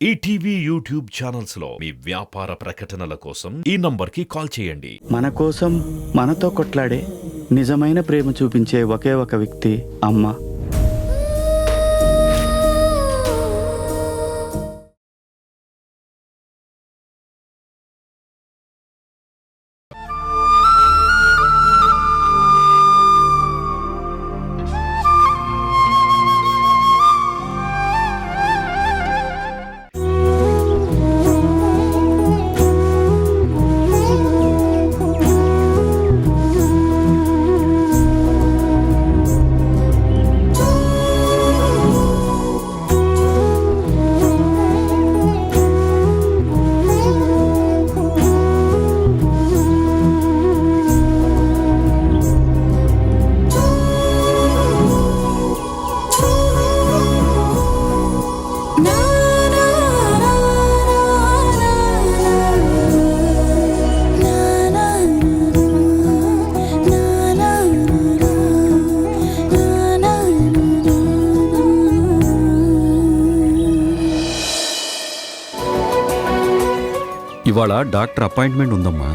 ETV YouTube channels లో మీ వ్యాపార ప్రకటనల కోసం ఈ నంబర్కి కాల్ చేయండి. మన కోసం మనతో కొట్లాడే నిజమైన ప్రేమ చూపించే ఒకే ఒక వ్యక్తి అమ్మ. ఇవాళ డాక్టర్ అపాయింట్మెంట్ ఉందమ్మా.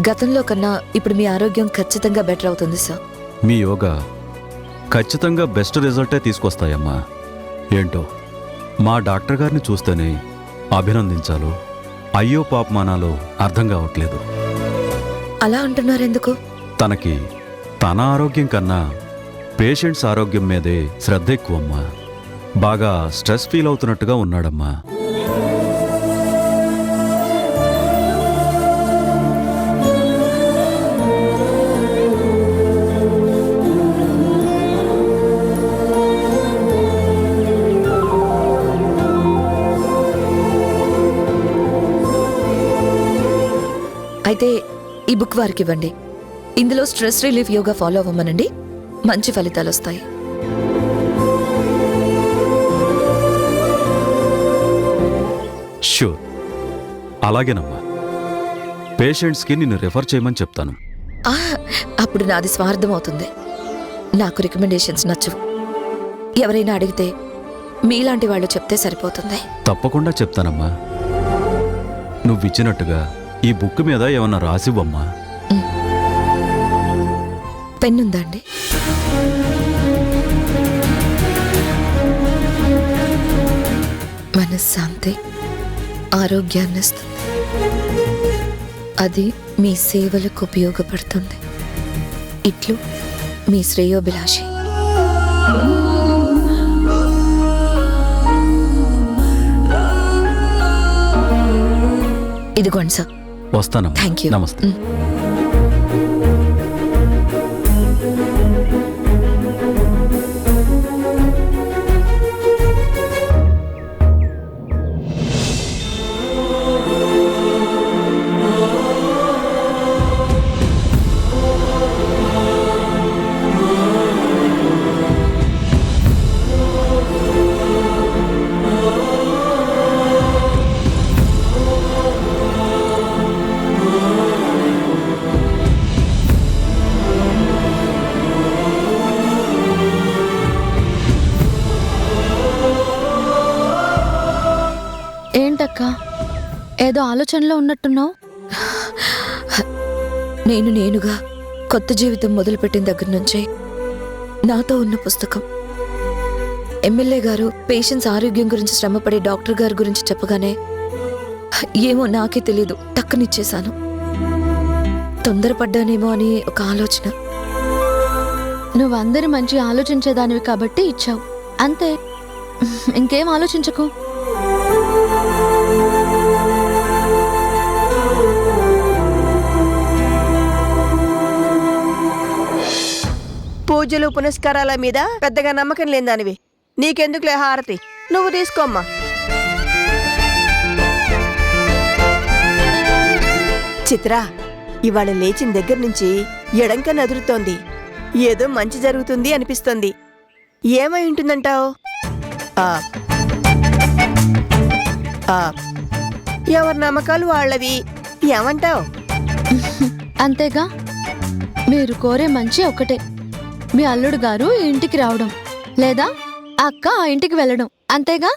గతంలో కన్నా ఇప్పుడు మీ ఆరోగ్యం ఖచ్చితంగా బెటర్ అవుతుంది సార్. మీ యోగా ఖచ్చితంగా బెస్ట్ రిజల్టే తీసుకొస్తాయమ్మా. ఏంటో మా డాక్టర్ గారిని చూస్తేనే అభినందించాలో అయ్యో పాపమానాలో అర్థం కావట్లేదు. అలా అంటున్నారెందుకు? తనకి తన ఆరోగ్యం కన్నా పేషెంట్స్ ఆరోగ్యం మీదే శ్రద్ధ ఎక్కువమ్మా. బాగా స్ట్రెస్ ఫీల్ అవుతున్నట్టుగా ఉన్నాడమ్మా. అయితే ఈ బుక్ వారికి ఇవ్వండి. ఇందులో స్ట్రెస్ రిలీఫ్ యోగా ఫాలో అవ్వమనండి. మంచి ఫలితాలు వస్తాయి. షూర్, అలాగేనమ్మా. పేషెంట్స్కి నిన్ను రెఫర్ చేయమని చెప్తాను. అప్పుడు నాది స్వార్థం అవుతుంది. నాకు రికమెండేషన్స్ నచ్చవు. ఎవరైనా అడిగితే మీలాంటి వాళ్ళు చెప్తే సరిపోతుంది. తప్పకుండా చెప్తానమ్మా. నువ్విచ్చినట్టుగా ఈ బుక్ మీద ఏమన్నా రాసివ్వమ్మా. పెన్నుందా అండి? మనశ్శాంతి ఆరోగ్యాన్ని ఇస్తుంది. అది మీ సేవలకు ఉపయోగపడుతుంది. ఇట్లు మీ శ్రేయోభిలాషి. ఇదిగోండి సార్. వస్తానమ్మా. Thank you. నమస్తే. ఏంటక్క, ఏదో ఆలోచనలో ఉన్నట్టున్నావు? నేనుగా కొత్త జీవితం మొదలుపెట్టిన దగ్గర నుంచే నాతో ఉన్న పుస్తకం. ఎమ్మెల్యే గారు పేషెంట్స్ ఆరోగ్యం గురించి శ్రమపడే డాక్టర్ గారి గురించి చెప్పగానే ఏమో నాకే తెలీదు, టక్కునిచ్చేశాను. తొందరపడ్డానేమో అని ఒక ఆలోచన. నువ్వు అందరి మంచి ఆలోచించేదానివి కాబట్టి ఇచ్చావు, అంతే. ఇంకేం ఆలోచించకు. పూజలు పునస్కారాల మీద పెద్దగా నమ్మకం లేదానివి. నీకెందుకులే హారతి, నువ్వు తీసుకోమ్మా. చిత్ర, ఇవాళ లేచిన దగ్గర నుంచి ఎడంక నదురుతోంది. ఏదో మంచి జరుగుతుంది అనిపిస్తోంది. ఏమై ఉంటుందంటావు? ఎవరి నమ్మకాలు వాళ్ళవి. ఏమంటావు? అంతేగా, మీరు కోరే మంచి ఒకటే, మీ అల్లుడు గారు ఇంటికి రావడం లేదా అక్క ఆ ఇంటికి వెళ్ళడం అంతేగా?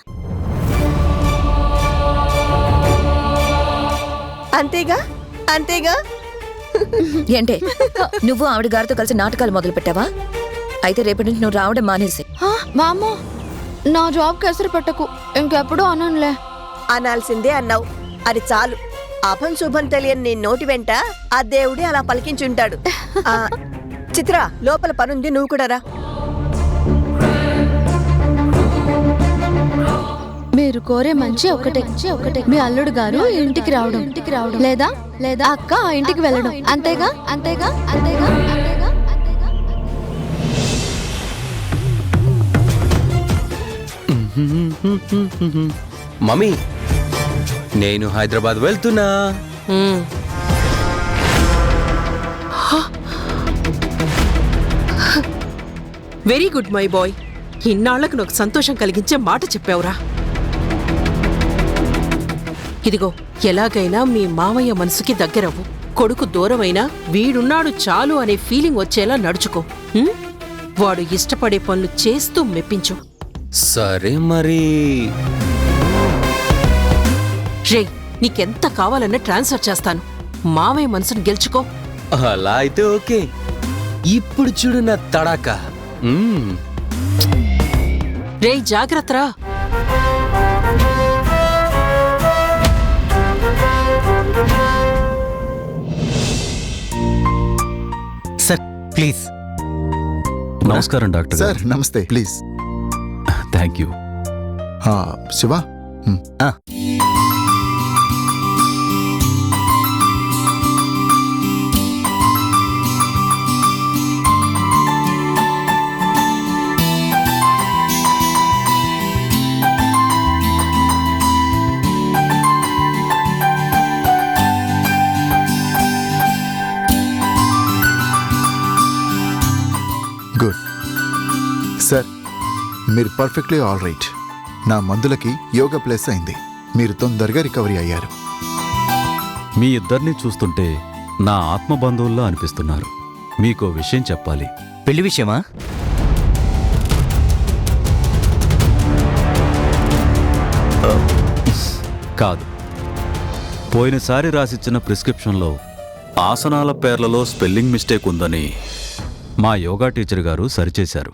అంతేగా అంతేగా. ఏంటే నువ్వు ఆవిడ గారితో కలిసి నాటకాలు మొదలు పెట్టావా? అయితే రేపటి నుంచి నువ్వు రావడం మానేసి. వామ్మో, నా జాబ్కి ఎసరు పెట్టకు, ఇంకెప్పుడు అననులే. అనాల్సిందే అన్నావు, అది చాలు. అభం శుభం తెలియని నీ నోటి వెంట ఆ దేవుడే అలా పలికించుంటాడు. ఆ, చిత్ర, లోపల పనుంది, నువ్వు కూడా రా. మీరు కోరే మంచి ఒకటే, మీ అల్లుడు గారు ఈ ఇంటికి రావడం, లేదా లేదా అక్క ఆ ఇంటికి వెళ్ళడం అంతేగా? అంతేగా అంతేగా అంతేగా. మమ్మీ, నేను హైదరాబాద్ వెళ్తున్నా. Very good my boy. ఇన్నాళ్లకు నాకు సంతోషం కలిగించే మాట చెప్పావురా. ఇదిగో, ఎలాగైనా మీ మావయ్య మనసుకి దగ్గరవ్వు. కొడుకు దూరమైనా వీడున్నాడు చాలు అనే ఫీలింగ్ వచ్చేలా నడుచుకో. వాడు ఇష్టపడే పనులు చేస్తూ మెప్పించు. సరే మరి. రే, నీకెంత కావాలన్నా ట్రాన్స్ఫర్ చేస్తాను. మావయ్య మనసును గెలుచుకో. అలా అయితే ఓకే. ఇప్పుడు చూడు నా తడాకా. రే, జాగ్రత్తరా. Sir please. నమస్కారం డాక్టర్ సార్ నమస్తే. Please. Thank you. Shiva, good. Sir, మీరు పర్ఫెక్ట్లీ ఆల్ రైట్. నా మందులకి యోగా ప్లస్ అయింది. మీరు తొందరగా రికవరీ అయ్యారు. మీ ఇద్దరిని చూస్తుంటే నా ఆత్మ బంధువుల్లో అనిపిస్తున్నారు. మీకో విషయం చెప్పాలి. పెళ్లి విషయమా? కాదు, పోయినసారి రాసిచ్చిన ప్రిస్క్రిప్షన్లో ఆసనాల పేర్లలో స్పెల్లింగ్ మిస్టేక్ ఉందని మా యోగా టీచర్ గారు సరిచేశారు.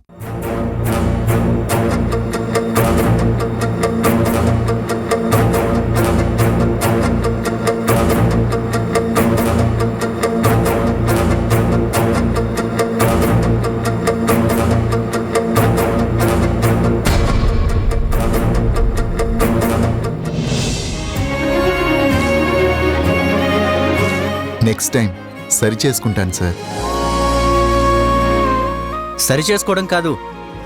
నెక్స్ట్ టైం సరి చేసుకుంటాను సార్. సరి చేసుకోవడం కాదు,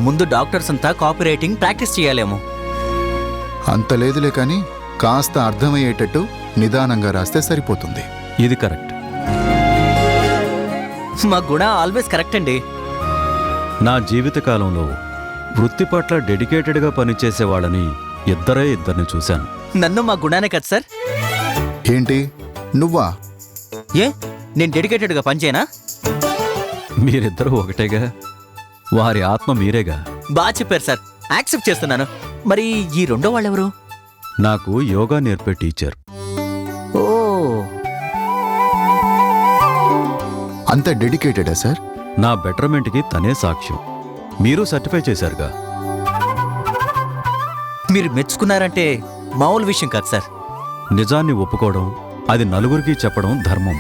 ముందు డాక్టర్స్ అంతా కాపీ రైటింగ్ ప్రాక్టీస్ చేయాలేమో. అంత లేదులే కానీ కాస్త అర్థమయ్యేటట్టు నిదానంగా రాస్తే సరిపోతుంది. ఇది కరెక్ట్. మా గుణ ఆల్వేస్ కరెక్ట్ అండి. నా జీవితకాలంలో వృత్తి పట్ల డెడికేటెడ్గా పనిచేసే వాళ్ళని ఇద్దరిని చూశాను. నన్ను మా గుణానే కదా సార్. ఏంటి నువ్వా? ఏ, నేను డెడికేటెడ్గా పనిచేయనా? మీరిద్దరూ ఒకటేగా, వారి ఆత్మ మీరేగా. బాగా చెప్పారు సార్, యాక్సెప్ట్ చేస్తున్నాను. మరి ఈ రెండో వాళ్ళెవరు? నాకు యోగా నేర్పే టీచర్. ఓ, అంత డెడికేటెడా సార్? నా బెటర్మెంట్కి తనే సాక్ష్యం. మీరు సర్టిఫై చేశారుగా. మీరు మెచ్చుకున్నారంటే మామూలు విషయం కాదు సార్. నిజాన్ని ఒప్పుకోవడం, అది నలుగురికి చెప్పడం ధర్మం.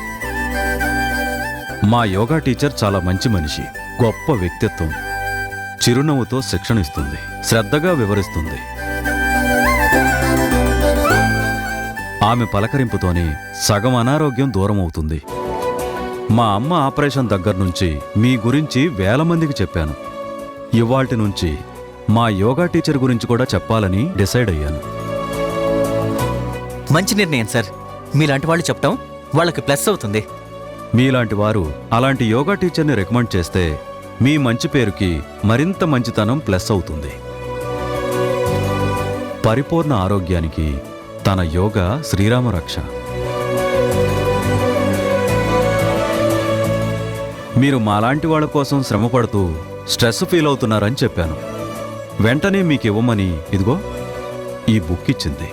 మా యోగా టీచర్ చాలా మంచి మనిషి, గొప్ప వ్యక్తిత్వం. చిరునవ్వుతో శిక్షణ ఇస్తుంది, శ్రద్ధగా వివరిస్తుంది. ఆమె పలకరింపుతోనే సగం అనారోగ్యం దూరం అవుతుంది. మా అమ్మ ఆపరేషన్ దగ్గర్నుంచి మీ గురించి వేల మందికి చెప్పాను. ఇవాల్టి నుంచి మా యోగా టీచర్ గురించి కూడా చెప్పాలని డిసైడ్ అయ్యాను. మంచి నిర్ణయం సార్. మీలాంటి వాళ్ళు చెప్పటం వాళ్ళకి ప్లస్ అవుతుంది. మీలాంటి వారు అలాంటి యోగా టీచర్ని రికమెండ్ చేస్తే మీ మంచి పేరుకి మరింత మంచితనం ప్లస్ అవుతుంది. పరిపూర్ణ ఆరోగ్యానికి తన యోగా శ్రీరామ రక్ష. మీరు మాలాంటి వాళ్ళ కోసం శ్రమపడుతూ స్ట్రెస్ ఫీల్ అవుతున్నారని చెప్పాను. వెంటనే మీకు ఇవ్వమని ఇదిగో ఈ బుక్ ఇచ్చింది.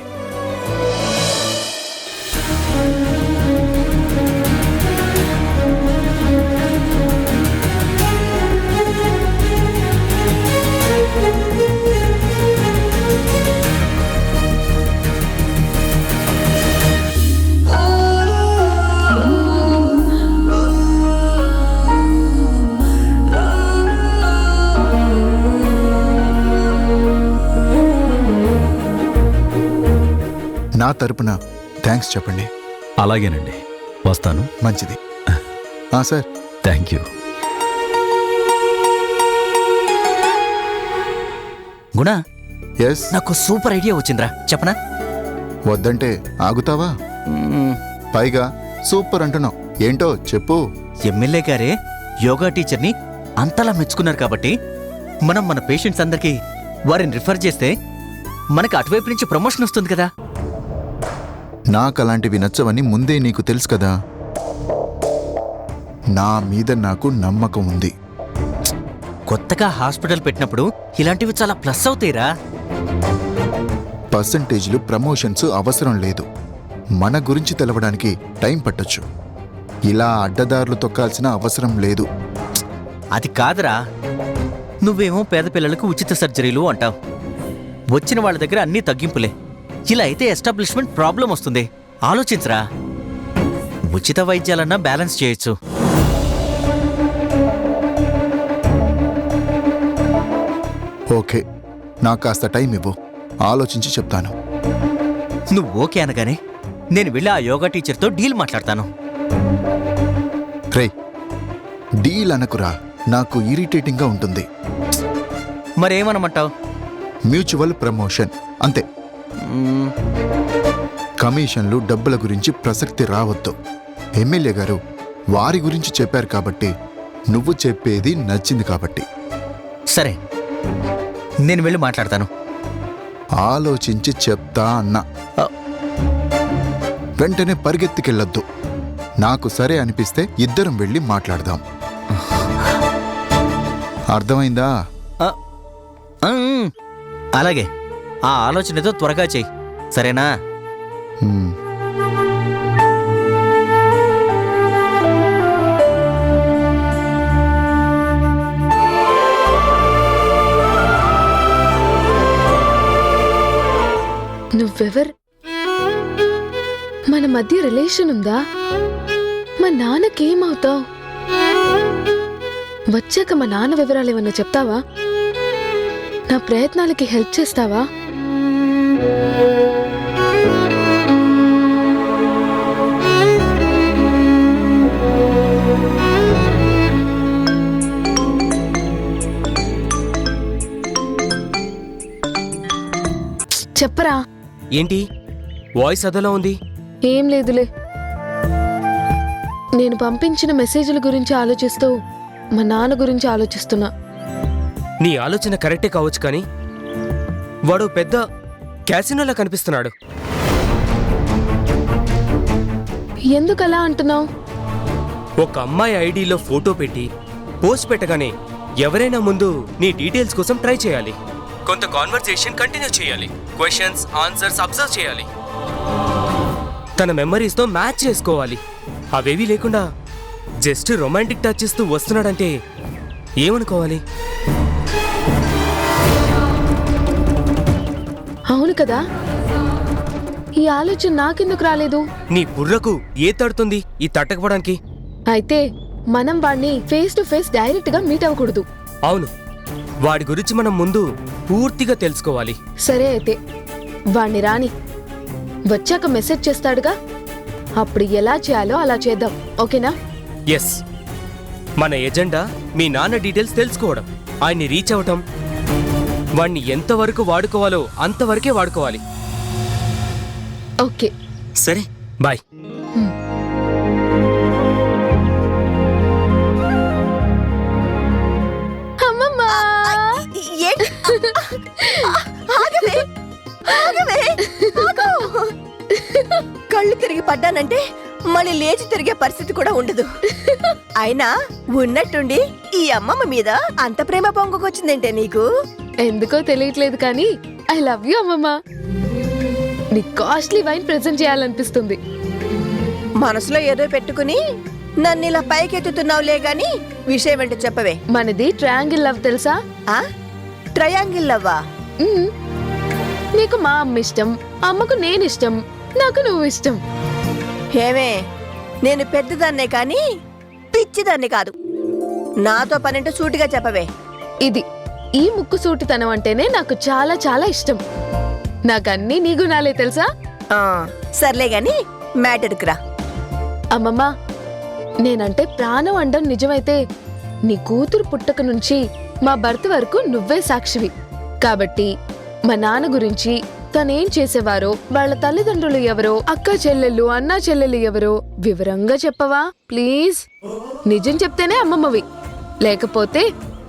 నా తరపున థ్యాంక్స్ చెప్పండి. అలాగేనండి, వస్తాను. మంచిది. Sir. Thank you. Guna, yes. నాకు సూపర్ ఐడియా వచ్చిందిరా, చెప్పనా? వద్దంటే ఆగుతావా? పైగా సూపర్ అంటున్నావు. ఏంటో చెప్పు. ఎమ్మెల్యే గారే యోగా టీచర్ని అంతలా మెచ్చుకున్నారు కాబట్టి మనం మన పేషెంట్స్ అందరికీ వారిని రిఫర్ చేస్తే మనకు అటువైపు నుంచి ప్రమోషన్ వస్తుంది కదా. నాకు అలాంటివి నచ్చవని ముందే నీకు తెలుసు కదా. నా మీద నాకు నమ్మకం ఉంది. కొత్తగా హాస్పిటల్ పెట్టినప్పుడు ఇలాంటివి చాలా ప్లస్ అవుతాయిరా. పర్సంటేజ్లు ప్రమోషన్స్ అవసరం లేదు. మన గురించి తెలవడానికి టైం పట్టొచ్చు. ఇలా అడ్డదారులు తొక్కాల్సిన అవసరం లేదు. అది కాదురా, నువ్వేమో పేద పిల్లలకు ఉచిత సర్జరీలు అంటావు. వచ్చిన వాళ్ళ దగ్గర అన్నీ తగ్గింపులే. ఇలా అయితే ఎస్టాబ్లిష్మెంట్ ప్రాబ్లం వస్తుంది. ఆలోచించరా. ఉచిత వైద్యాలన్నా బ్యాలెన్స్ చేయొచ్చు. ఓకే, నాకు కాస్త టైం ఇవ్వు, ఆలోచించి చెప్తాను. నువ్వు ఓకే అనగానే నేను వెళ్ళి ఆ యోగా టీచర్తో డీల్ మాట్లాడతాను. రే, డీల్ అనకురా, నాకు ఇరిటేటింగ్గా ఉంటుంది. మరేమనమంటావు? మ్యూచువల్ ప్రమోషన్ అంతే. కమిషన్లు, డబ్బుల గురించి ప్రసక్తి రావద్దు. ఎమ్మెల్యే గారు వారి గురించి చెప్పారు కాబట్టి, నువ్వు చెప్పేది నచ్చింది కాబట్టి. సరే, నేను వెళ్ళి మాట్లాడతాను. ఆలోచించి చెప్తా అన్నా. వెంటనే పరిగెత్తికెళ్ళొద్దు. నాకు సరే అనిపిస్తే ఇద్దరం వెళ్ళి మాట్లాడదాం. అర్థమైందా? అలాగే, ఆ ఆలోచనతో త్వరగా చెయ్యి, సరేనా? నువ్వెవర్? మన మధ్య రిలేషన్ ఉందా? మా నాన్నకేమవుతావు? వచ్చాక మా నాన్న వివరాలు ఏమన్నా చెప్తావా? నా ప్రయత్నాలకి హెల్ప్ చేస్తావా? చెప్పరా. ఏంటి వాయిస్ అదలా ఉంది? ఏం లేదులే, నేను పంపించిన మెసేజ్ల గురించి ఆలోచిస్తూ మా నాన్న గురించి ఆలోచిస్తున్నా. నీ ఆలోచన కరెక్టే కావచ్చు, కానీ వాడు పెద్ద క్యాసినోలా కనిపిస్తున్నాడు. ఎందుకలా అంటున్నావు? ఒక అమ్మాయి ఐడిలో ఫోటో పెట్టి పోస్ట్ పెట్టగానే ఎవరైనా ముందు నీ డీటెయిల్స్ కోసం ట్రై చేయాలి. కొంత కాన్వర్సేషన్ కంటిన్యూ చేయాలి. క్వశ్చన్స్, ఆన్సర్స్ అబ్జర్వ్ చేయాలి. తన మెమరీస్తో మ్యాచ్ చేసుకోవాలి. అవేవీ లేకుండా జస్ట్ రొమాంటిక్ టచ్ ఇస్తూ వస్తున్నాడంటే ఏమనుకోవాలి? అవును కదా, ఈ ఆలోచన నాకెందుకు రాలేదు? నీ బుర్రకు ఏ తడుతుంది ఈ తట్టకపోవడానికి? అయితే మనం వాడిని ఫేస్ టు ఫేస్ డైరెక్ట్ గా మీట్ అవ్వకూడదు. అవును, వాడి గురించి మనం ముందు పూర్తిగా తెలుసుకోవాలి. సరే, అయితే వాణ్ణి రాని, వచ్చాక మెసేజ్ చేస్తాడుగా, అప్పుడు ఎలా చేయాలో అలా చేద్దాం. ఓకేనా? ఎస్, మన ఎజెండా మీ నాన్న డీటెయిల్స్ తెలుసుకోవడం, ఆయన్ని రీచ్ అవ్వటం, వాణ్ణి ఎంతవరకు వాడుకోవాలో అంతవరకే వాడుకోవాలి. ఓకే, సరే, బాయ్. అమ్మమ్మా! కళ్ళు తిరిగి పడ్డానంటే మళ్ళీ లేచి తిరిగే పరిస్థితి కూడా ఉండదు. అయినా ఉన్నట్టుండి ఈ అమ్మమ్మ మీద అంత ప్రేమ పొంగుకొచ్చిందేంటే నీకు? ఎందుకో తెలియట్లేదు కానీ ఐ లవ్ యూ అమ్మమ్మ. నీ కాస్ట్లీ వైన్ ప్రెజెంట్ చేయాలనిపిస్తుంది. మనసులో ఏదో పెట్టుకుని నన్ను ఇలా పైకెత్తుతున్నావులే గాని విషయం ఏంటో చెప్పవే. మనది ట్రయాంగిల్ లవ్ తెలుసా? ఆ ట్రయాంగిల్ లవ్వా? మ్మ్. నీకు మా అమ్మ ఇష్టం, అమ్మకు నేను ఇష్టం, నాకు నువ్వు ఇష్టం. ఏమే, నేను పెద్దదాన్నే కానీ పిచ్చిదాన్ని కాదు. నాతో పనేంటో సూటిగా చెప్పవే. ఇది ఈ ముక్కు సూటితనం అంటేనే నాకు చాలా చాలా ఇష్టం. నాకన్నీ నీ గుణాలే తెలుసా? ఆ, సర్లే గాని మ్యాటర్కి రా. అమ్మమ్మ, నేనంటే ప్రాణం అండం నిజమైతే నీ కూతురు పుట్టక నుంచి మా భర్త వరకు నువ్వే సాక్షివి. కాబట్టి మా నాన్న గురించి తనేం చేసేవారో, వాళ్ళ తల్లిదండ్రులు ఎవరో, అక్క చెల్లెళ్ళు అన్నా చెల్లెలు ఎవరో వివరంగా చెప్పవా ప్లీజ్? నిజం చెప్తేనే అమ్మమ్మవి, లేకపోతే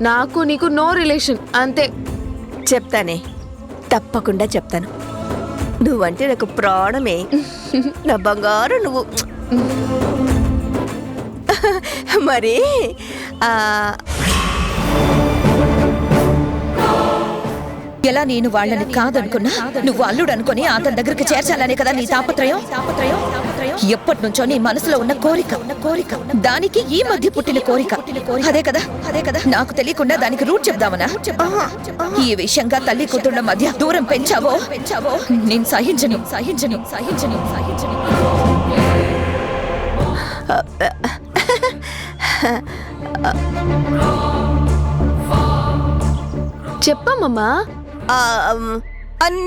నాకు నీకు నో రిలేషన్ అంతే. చెప్తానే, తప్పకుండా చెప్తాను. నువ్వంటే నాకు ప్రాణమే, నా బంగారు నువ్వు. మరి ఎలా నేను వాళ్ళని కాదనుకున్నా నువ్వు అల్లుడు అనుకుని అతని దగ్గరికి చేర్చాలనే కదా నీ తాపత్రయం. ఎప్పటి నుంచో నీ మనసులో ఉన్న కోరిక, దానికి ఈ మధ్య పుట్టిన కోరిక. అదే కదా నాకు తెలియకుండా దానికి రూట్ చెప్దామనా? ఈ విషయంగా తల్లి కూతుళ్ళ మధ్య దూరం పెంచావో నేను సహించను. చెప్పమ్మమ్మా.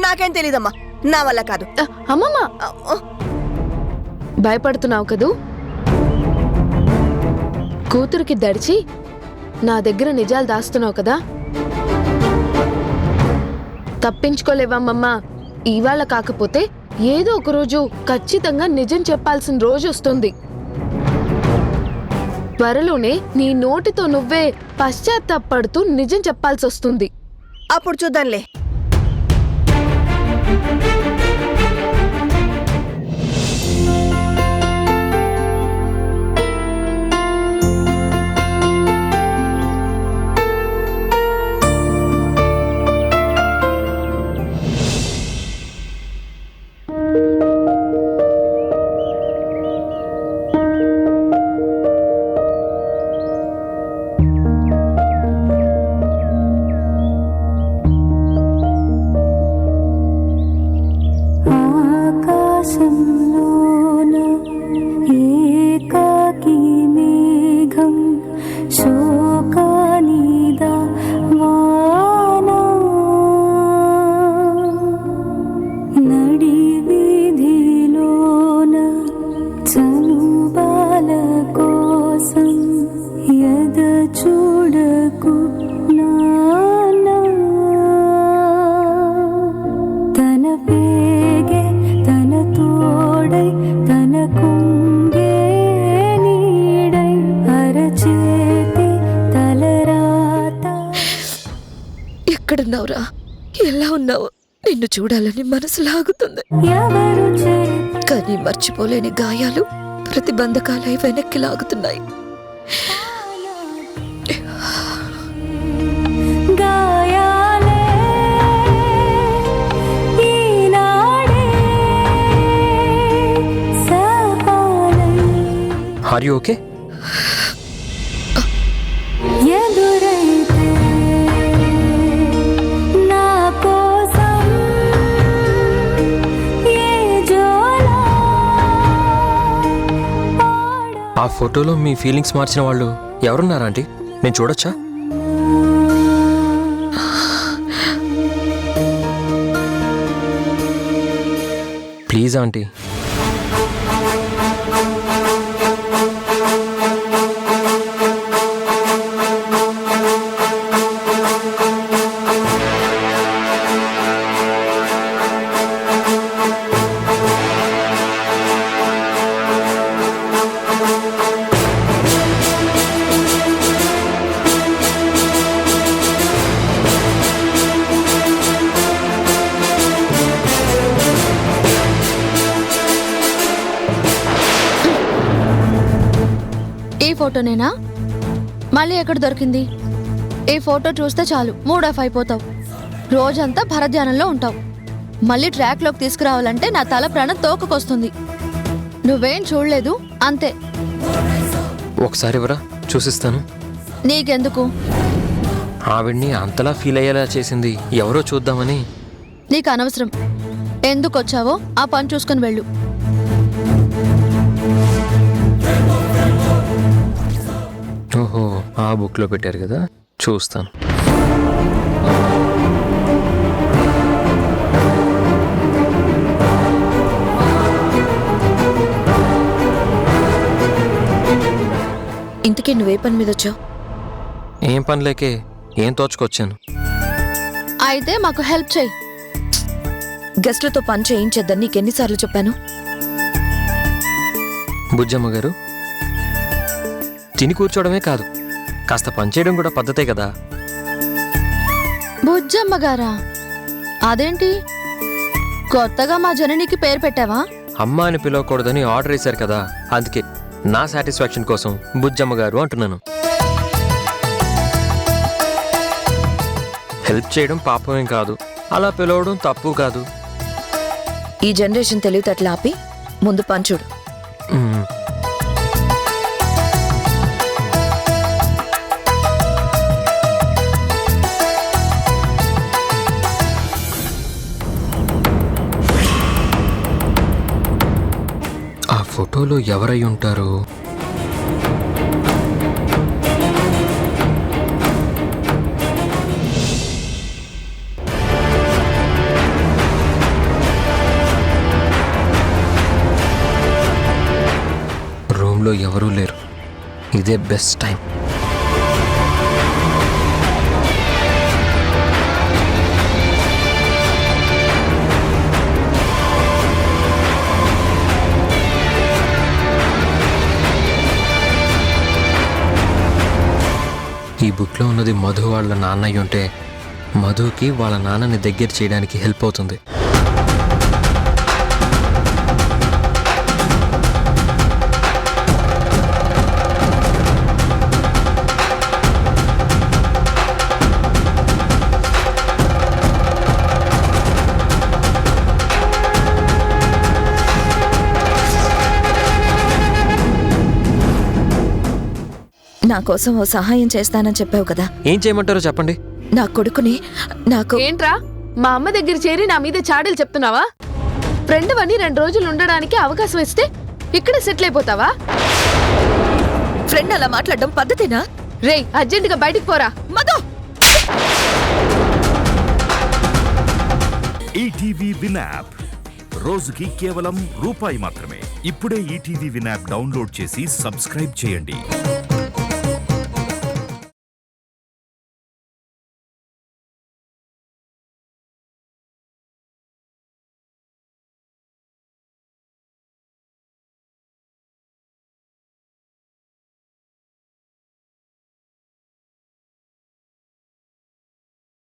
నాకేం తెలీదమ్మా, నా వల్ల కాదు. అమ్మమ్మ, భయపడుతున్నావు కదూ? కూతురికి దడిచి నా దగ్గర నిజాలు దాస్తున్నావు కదా? తప్పించుకోలేవమ్మమ్మా. ఇవాళ కాకపోతే ఏదో ఒక రోజు ఖచ్చితంగా నిజం చెప్పాల్సిన రోజు వస్తుంది. త్వరలోనే నీ నోటితో నువ్వే పశ్చాత్తాపడుతూ నిజం చెప్పాల్సి వస్తుంది. అప్పుడు చూద్దాంలే. ఎక్కడున్నావురా? ఎలా ఉన్నావు? నిన్ను చూడాలని మనసు లాగుతుంది, కానీ మర్చిపోలేని గాయాలు ప్రతిబంధకాలై వెనక్కి లాగుతున్నాయి. Are you okay? ఆ ఫోటోలో మీ ఫీలింగ్స్ మార్చిన వాళ్ళు ఎవరున్నారా ఆంటీ? నేను చూడొచ్చా? Please aunty. ఫోటోనేనా? మళ్ళీ ఎక్కడ దొరికింది? ఈ ఫోటో చూస్తే చాలు మూడ్ ఆఫ్ అయిపోతావు. రోజంతా భరధ్యానంలో ఉంటావు. మళ్ళీ ట్రాక్లోకి తీసుకురావాలంటే నా తల ప్రాణం తోకకొస్తుంది. నువ్వేం చూడలేదు అంతే. ఒకసారి ఎవరా చూసిస్తాను. నీకెందుకు? ఆవిడ్ని అంతలా ఫీల్ అయ్యేలా చేసింది ఎవరో చూద్దామని. నీకు అనవసరం. ఎందుకు వచ్చావో ఆ పని చూసుకొని వెళ్ళు. ఓహో, ఆ బుక్లో పెట్టారు కదా, చూస్తాను. ఇంతకీ నువ్వే పని మీద వచ్చావు? ఏం పనిలేకే ఏం తోచుకొచ్చాను. అయితే మాకు హెల్ప్ చేయి. గెస్ట్లతో పని చేయించొద్దని నీకెన్నిసార్లు చెప్పాను? బుజ్జమ్మ గారు, తిని కూర్చోవడమే కాదు, కాస్త పనిచేయడం కూడా పద్ధతే కదా. బుజ్జమ్మ గారా? అదేంటి కొత్తగా మా జననికి పేరు పెట్టావా? అమ్మ అని పిలవకూడదని ఆర్డర్ వేశారు కదా, అందుకే నా సాటిస్ఫాక్షన్ కోసం బుజ్జమ్మ గారు అంటున్నాను. హెల్ప్ చేయడం పాపమేం కాదు, అలా పిలవడం తప్పు కాదు. ఈ జనరేషన్ తెలివితేటలు ఆపి ముందు పని చూడు. మ్మ్. ఆ ఫోటోలో ఎవరై ఉంటారు? రూమ్లో ఎవరూ లేరు. ఇదే బెస్ట్ టైం. ఈ బుక్లో ఉన్నది మధు వాళ్ళ నాన్నయ్య ఉంటే మధుకి వాళ్ళ నాన్నని దగ్గర చేయడానికి హెల్ప్ అవుతుంది. నా కోసం ఓ సహాయం చేస్తానని చెప్పావు కదా, ఏం చేయమంటారో చెప్పండి. నా కొడుకుని నాకు ఏంట్రా మా అమ్మ దగ్గర చేరి నా మీద చాడీలు చెప్తున్నావా? ఫ్రెండ్ అని 2 రోజులు ఉండడానికి అవకాశం ఇస్తే ఇక్కడ సెటిల్ అయిపోతావా? ఫ్రెండ్ అలా మాట్లాడడం పద్ధతేనా? రేయ్, అర్జెంటుగా బయటికి పోరా. మధు! ఈటీవీ విన్ యాప్ రోజుకి కేవలం రూపాయి మాత్రమే. ఇప్పుడే ఈటీవీ విన్ యాప్ డౌన్లోడ్ చేసి సబ్స్క్రైబ్ చేయండి.